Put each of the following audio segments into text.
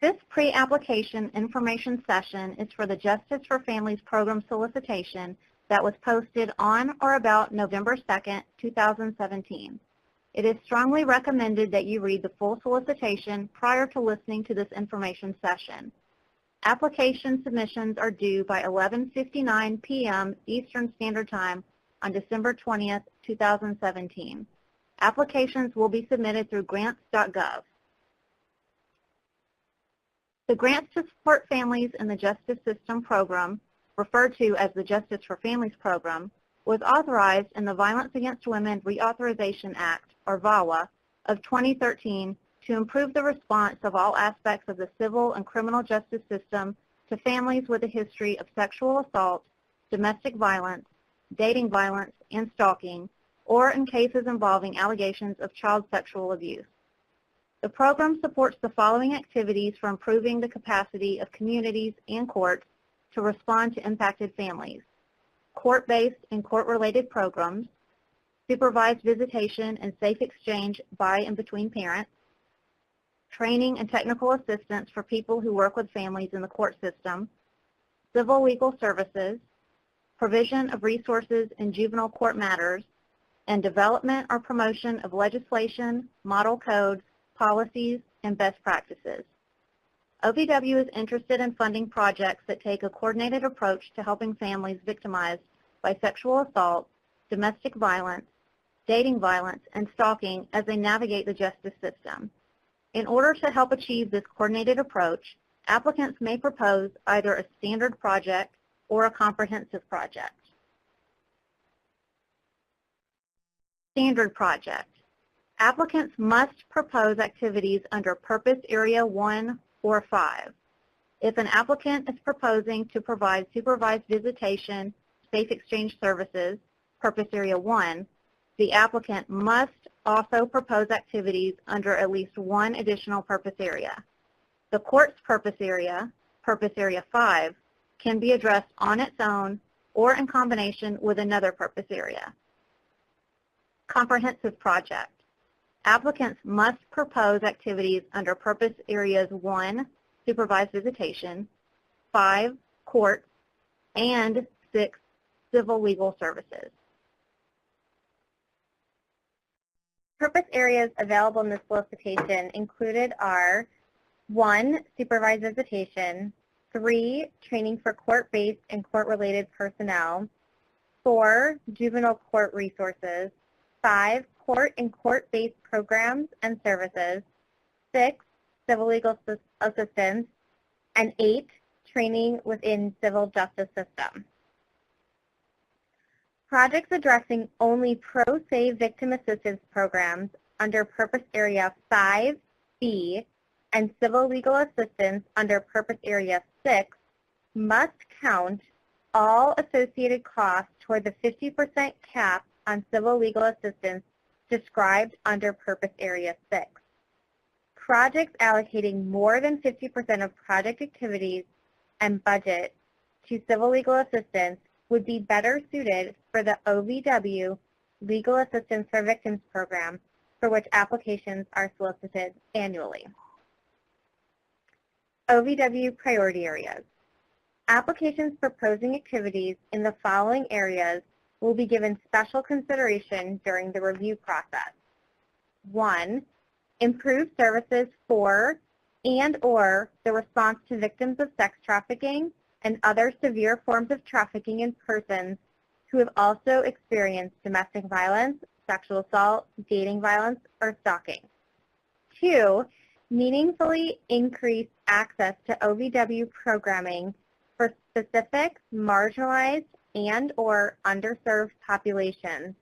This pre-application information session is for the Justice for Families program solicitation that was posted on or about November 2nd, 2017. It is strongly recommended that you read the full solicitation prior to listening to this information session. Application submissions are due by 11:59 p.m. Eastern Standard Time on December 20th, 2017. Applications will be submitted through grants.gov. The Grants to Support Families in the Justice System program, referred to as the Justice for Families program, was authorized in the Violence Against Women Reauthorization Act, or VAWA, of 2013 to improve the response of all aspects of the civil and criminal justice system to families with a history of sexual assault, domestic violence, dating violence, and stalking, or in cases involving allegations of child sexual abuse. The program supports the following activities for improving the capacity of communities and courts to respond to impacted families: court-based and court-related programs, supervised visitation and safe exchange by and between parents, training and technical assistance for people who work with families in the court system, civil legal services, provision of resources in juvenile court matters, and development or promotion of legislation, model codes, policies, and best practices. OVW is interested in funding projects that take a coordinated approach to helping families victimized by sexual assault, domestic violence, dating violence, and stalking as they navigate the justice system. In order to help achieve this coordinated approach, applicants may propose either a standard project or a comprehensive project. Standard project. Applicants must propose activities under Purpose Area 1 or 5. If an applicant is proposing to provide supervised visitation, safe exchange services, Purpose Area 1, the applicant must also propose activities under at least one additional purpose area. The court's Purpose Area 5, can be addressed on its own or in combination with another purpose area. Comprehensive project. Applicants must propose activities under Purpose Areas 1, Supervised Visitation, 5, Courts, and 6, Civil Legal Services. Purpose areas available in this solicitation included are 1, Supervised Visitation, 3, Training for court-based and court-related personnel, 4, Juvenile court resources, 5, court and court-based programs and services, 6, civil legal assistance, and 8, training within civil justice system. Projects addressing only pro se victim assistance programs under Purpose Area 5B and civil legal assistance under Purpose Area 6 must count all associated costs toward the 50% cap on civil legal assistance described under Purpose Area 6. Projects allocating more than 50% of project activities and budget to civil legal assistance would be better suited for the OVW Legal Assistance for Victims program, for which applications are solicited annually. OVW priority areas. Applications proposing activities in the following areas will be given special consideration during the review process. 1, improve services for and/or the response to victims of sex trafficking and other severe forms of trafficking in persons who have also experienced domestic violence, sexual assault, dating violence, or stalking. 2, meaningfully increase access to OVW programming for specific marginalized and/or underserved populations,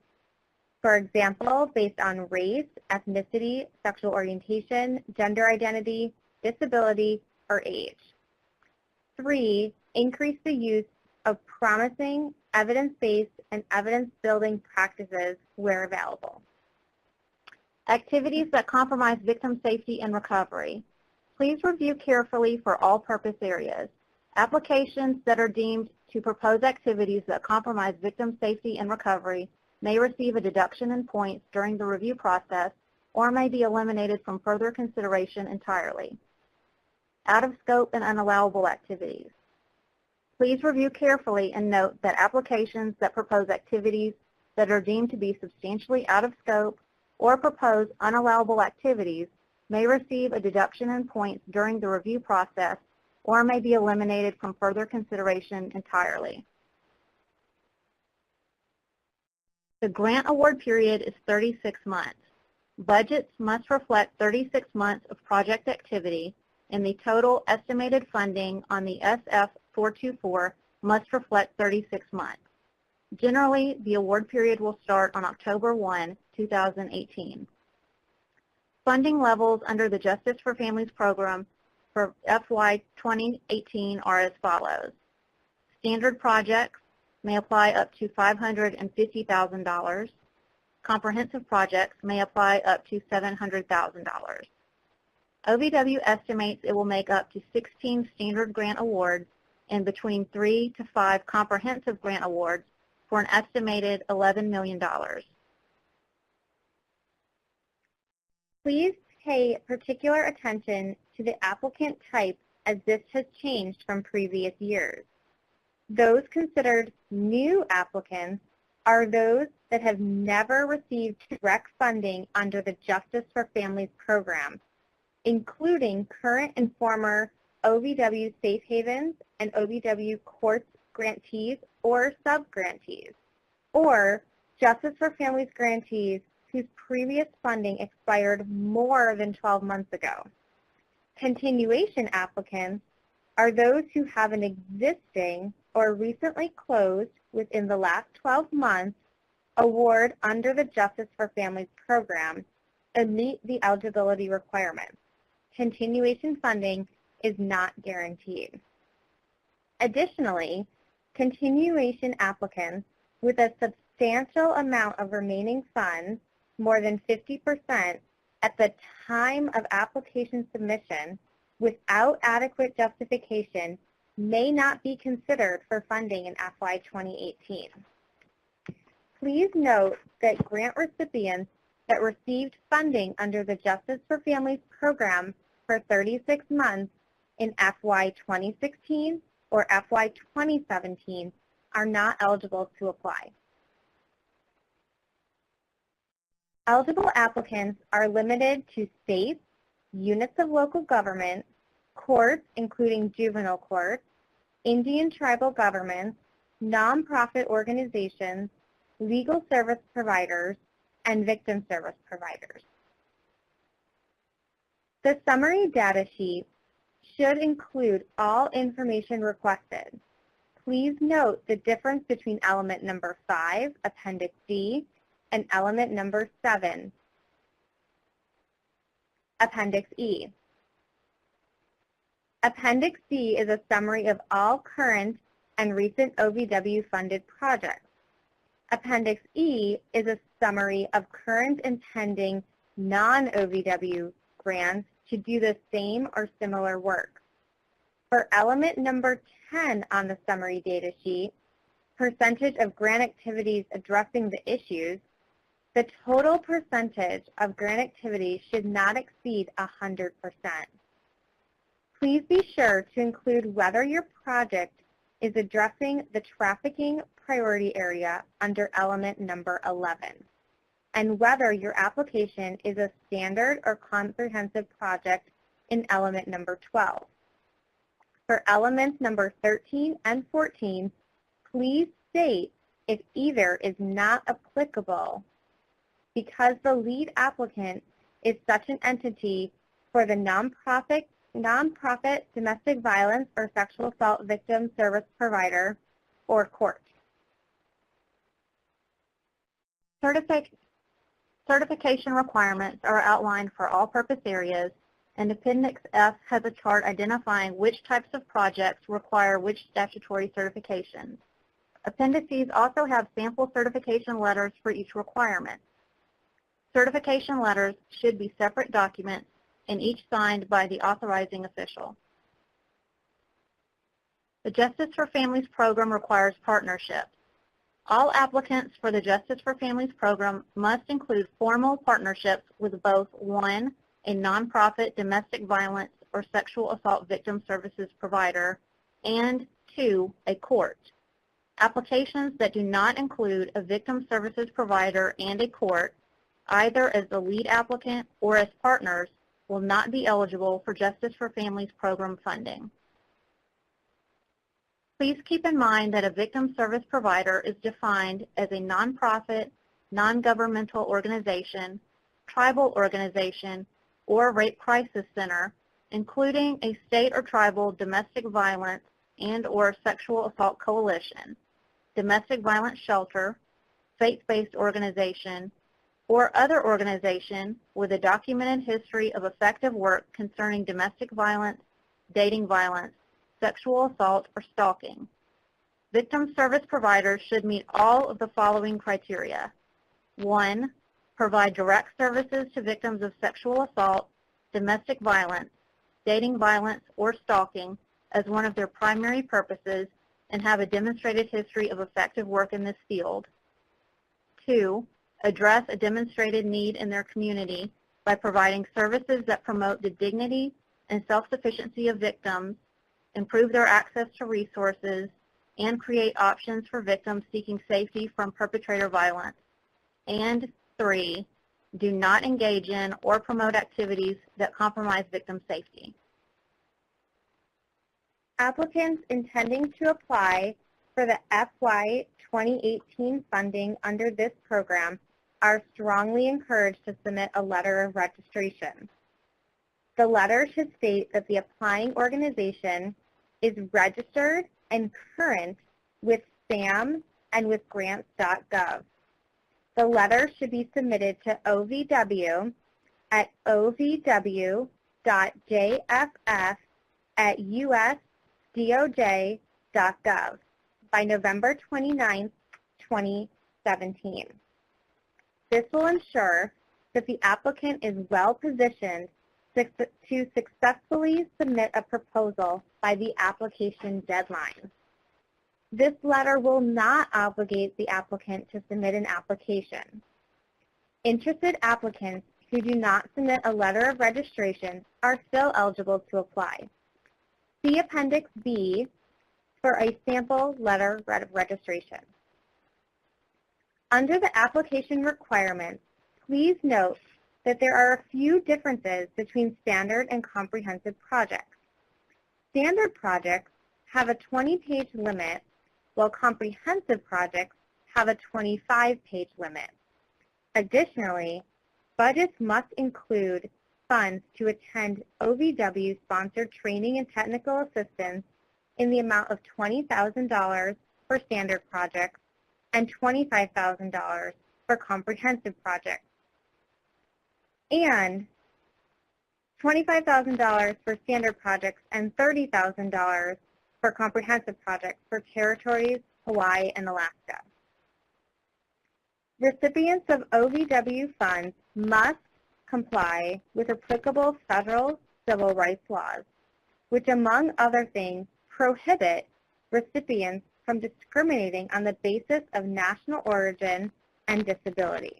for example, based on race, ethnicity, sexual orientation, gender identity, disability, or age. 3, increase the use of promising, evidence-based, and evidence-building practices where available. Activities that compromise victim safety and recovery. Please review carefully for all purpose areas. Applications that are deemed to propose activities that compromise victim safety and recovery may receive a deduction in points during the review process or may be eliminated from further consideration entirely. out-of-scope and unallowable activities. Please review carefully and note that applications that propose activities that are deemed to be substantially out of scope or propose unallowable activities may receive a deduction in points during the review process or may be eliminated from further consideration entirely. The grant award period is 36 months. Budgets must reflect 36 months of project activity, and the total estimated funding on the SF 424 must reflect 36 months. Generally, the award period will start on October 1, 2018. Funding levels under the Justice for Families program for FY 2018 are as follows. Standard projects may apply up to $550,000. Comprehensive projects may apply up to $700,000. OVW estimates it will make up to 16 standard grant awards and between 3 to 5 comprehensive grant awards for an estimated $11 million. Please pay particular attention to the applicant type as this has changed from previous years. Those considered new applicants are those that have never received direct funding under the Justice for Families program, including current and former OVW Safe Havens and OVW Courts grantees or sub-grantees, or Justice for Families grantees whose previous funding expired more than 12 months ago. Continuation applicants are those who have an existing or recently closed within the last 12 months award under the Justice for Families program and meet the eligibility requirements. Continuation funding is not guaranteed. Additionally, continuation applicants with a substantial amount of remaining funds, more than 50% at the time of application submission, without adequate justification, may not be considered for funding in FY 2018. Please note that grant recipients that received funding under the Justice for Families program for 36 months in FY 2016 or FY 2017 are not eligible to apply. Eligible applicants are limited to states, units of local government, courts including juvenile courts, Indian tribal governments, nonprofit organizations, legal service providers, and victim service providers. The summary data sheet should include all information requested. Please note the difference between element number 5, Appendix D, and element number 7, Appendix E. Appendix D is a summary of all current and recent OVW-funded projects. Appendix E is a summary of current and pending non-OVW grants to do the same or similar work. For element number 10 on the summary data sheet, percentage of grant activities addressing the issues, the total percentage of grant activities should not exceed 100%. Please be sure to include whether your project is addressing the trafficking priority area under element number 11, and whether your application is a standard or comprehensive project in element number 12. For elements number 13 and 14, please state if either is not applicable because the lead applicant is such an entity for the nonprofit domestic violence or sexual assault victim service provider or court. Certification requirements are outlined for all purpose areas, and Appendix F has a chart identifying which types of projects require which statutory certifications. Appendices also have sample certification letters for each requirement. Certification letters should be separate documents and each signed by the authorizing official. The Justice for Families program requires partnerships. All applicants for the Justice for Families program must include formal partnerships with both 1, a nonprofit domestic violence or sexual assault victim services provider, and 2, a court. Applications that do not include a victim services provider and a court, either as the lead applicant or as partners, will not be eligible for Justice for Families program funding. Please keep in mind that a victim service provider is defined as a nonprofit, non-governmental organization, tribal organization, or rape crisis center, including a state or tribal domestic violence and or sexual assault coalition, domestic violence shelter, faith-based organization, or other organization with a documented history of effective work concerning domestic violence, dating violence, sexual assault, or stalking. Victim service providers should meet all of the following criteria. 1, provide direct services to victims of sexual assault, domestic violence, dating violence, or stalking as one of their primary purposes and have a demonstrated history of effective work in this field. 2, address a demonstrated need in their community by providing services that promote the dignity and self-sufficiency of victims, improve their access to resources, and create options for victims seeking safety from perpetrator violence. And 3, do not engage in or promote activities that compromise victim safety. Applicants intending to apply for the FY 2018 funding under this program are strongly encouraged to submit a letter of registration. The letter should state that the applying organization is registered and current with SAM and with grants.gov. The letter should be submitted to OVW at ovw.jff@usdoj.gov by November 29, 2017. This will ensure that the applicant is well positioned to successfully submit a proposal by the application deadline. This letter will not obligate the applicant to submit an application. Interested applicants who do not submit a letter of registration are still eligible to apply. See Appendix B for a sample letter of registration. Under the application requirements, please note that there are a few differences between standard and comprehensive projects. Standard projects have a 20-page limit, while comprehensive projects have a 25-page limit. Additionally, budgets must include funds to attend OVW-sponsored training and technical assistance in the amount of $20,000 for standard projects and $25,000 for comprehensive projects, and $25,000 for standard projects and $30,000 for comprehensive projects for territories, Hawaii, and Alaska. Recipients of OVW funds must comply with applicable federal civil rights laws, which, among other things, prohibit recipients from discriminating on the basis of national origin and disability.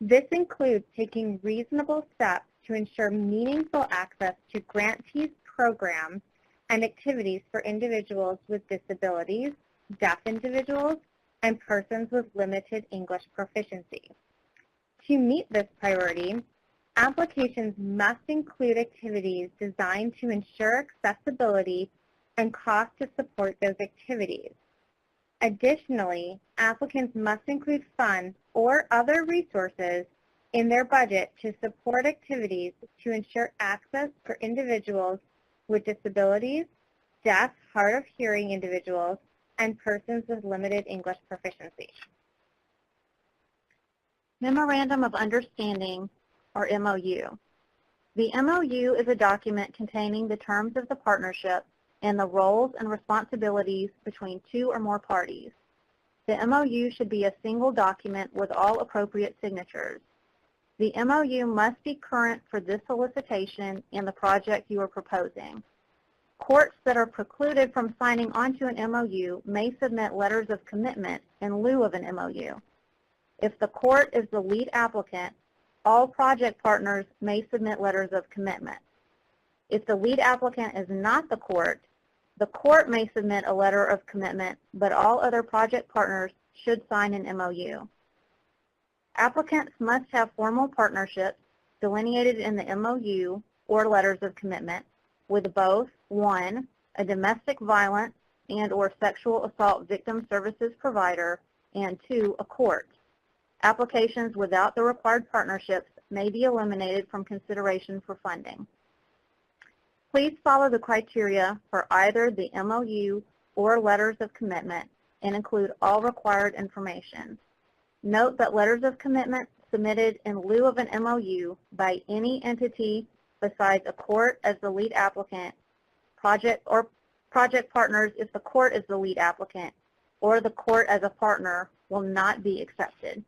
This includes taking reasonable steps to ensure meaningful access to grantees' programs and activities for individuals with disabilities, deaf individuals, and persons with limited English proficiency. To meet this priority, applications must include activities designed to ensure accessibility and cost to support those activities. Additionally, applicants must include funds or other resources in their budget to support activities to ensure access for individuals with disabilities, deaf, hard of hearing individuals, and persons with limited English proficiency. Memorandum of Understanding, or MOU. The MOU is a document containing the terms of the partnership and the roles and responsibilities between two or more parties. The MOU should be a single document with all appropriate signatures. The MOU must be current for this solicitation and the project you are proposing. Courts that are precluded from signing onto an MOU may submit letters of commitment in lieu of an MOU. If the court is the lead applicant, all project partners may submit letters of commitment. If the lead applicant is not the court may submit a letter of commitment, but all other project partners should sign an MOU. Applicants must have formal partnerships delineated in the MOU or letters of commitment with both, 1, a domestic violence and/or sexual assault victim services provider, and 2, a court. Applications without the required partnerships may be eliminated from consideration for funding. Please follow the criteria for either the MOU or letters of commitment and include all required information. Note that letters of commitment submitted in lieu of an MOU by any entity besides a court as the lead applicant, project partners if the court is the lead applicant, or the court as a partner will not be accepted.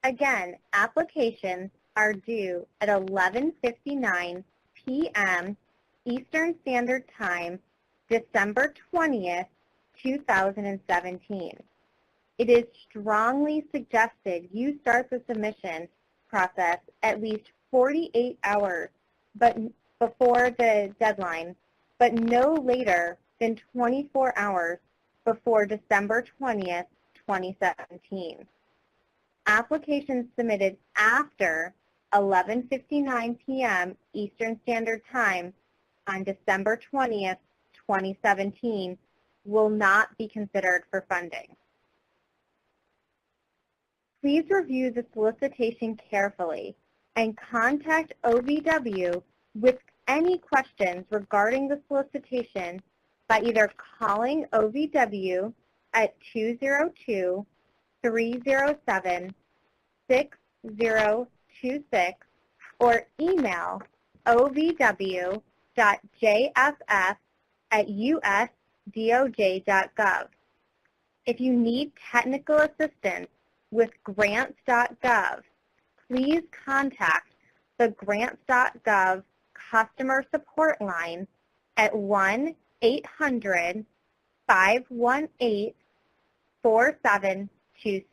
Again, applications are due at 11:59 p.m. Eastern Standard Time, December 20th, 2017. It is strongly suggested you start the submission process at least 48 hours before the deadline, but no later than 24 hours before December 20th, 2017. Applications submitted after 11:59 p.m. Eastern Standard Time on December 20th, 2017 will not be considered for funding. Please review the solicitation carefully and contact OVW with any questions regarding the solicitation by either calling OVW at 202-307-6026 or email ovw.jff@usdoj.gov. If you need technical assistance with grants.gov, please contact the grants.gov customer support line at 1-800-518-4726.